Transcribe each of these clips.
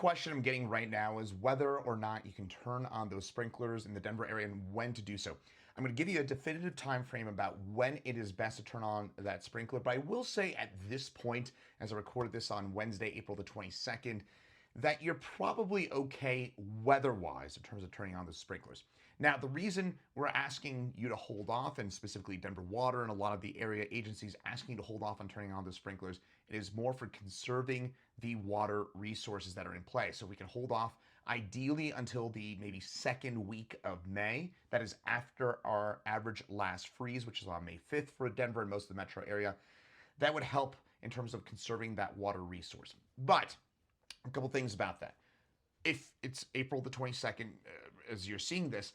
question I'm getting right now is whether or not you can turn on those sprinklers in the Denver area and when to do so. I'm going to give you a definitive time frame about when it is best to turn on that sprinkler, but I will say at this point, as I recorded this on Wednesday, April the 22nd, that you're probably okay weather-wise in terms of turning on the sprinklers. Now, the reason we're asking you to hold off, and specifically Denver Water and a lot of the area agencies asking you to hold off on turning on the sprinklers, it is more for conserving the water resources that are in play. So we can hold off ideally until the maybe second week of May. That is after our average last freeze, which is on May 5th for Denver and most of the metro area. That would help in terms of conserving that water resource. But a couple things about that. If it's April the 22nd, as you're seeing this,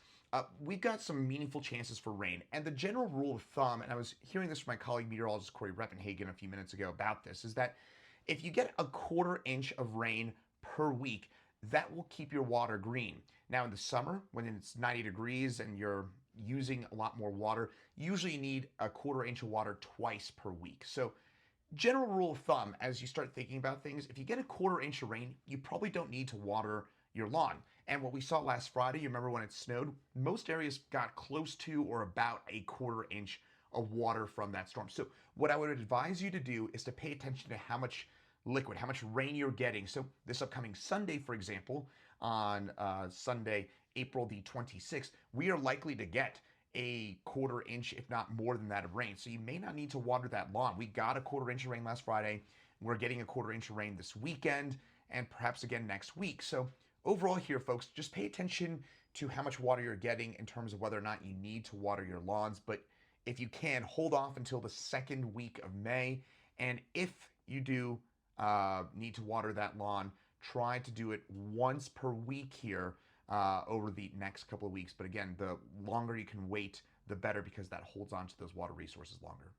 we've got some meaningful chances for rain. And the general rule of thumb, and I was hearing this from my colleague meteorologist Corey Reppenhagen a few minutes ago about this, is that if you get a quarter inch of rain per week, that will keep your water green. Now, in the summer, when it's 90 degrees and you're using a lot more water, usually you need a quarter inch of water twice per week. So general rule of thumb, as you start thinking about things, if you get a quarter inch of rain, you probably don't need to water your lawn. And what we saw last Friday, you remember when it snowed, most areas got close to or about a quarter inch of water from that storm. So what I would advise you to do is to pay attention to how much liquid, how much rain you're getting. So this upcoming Sunday, for example, on Sunday, April the 26th, we are likely to get a quarter inch, if not more than that, of rain. So you may not need to water that lawn. We got a quarter inch of rain last Friday. We're getting a quarter inch of rain this weekend and perhaps again next week. So overall here, folks, just pay attention to how much water you're getting in terms of whether or not you need to water your lawns. But if you can, hold off until the second week of May. And if you do need to water that lawn, try to do it once per week here over the next couple of weeks. But again, the longer you can wait, the better, because that holds on to those water resources longer.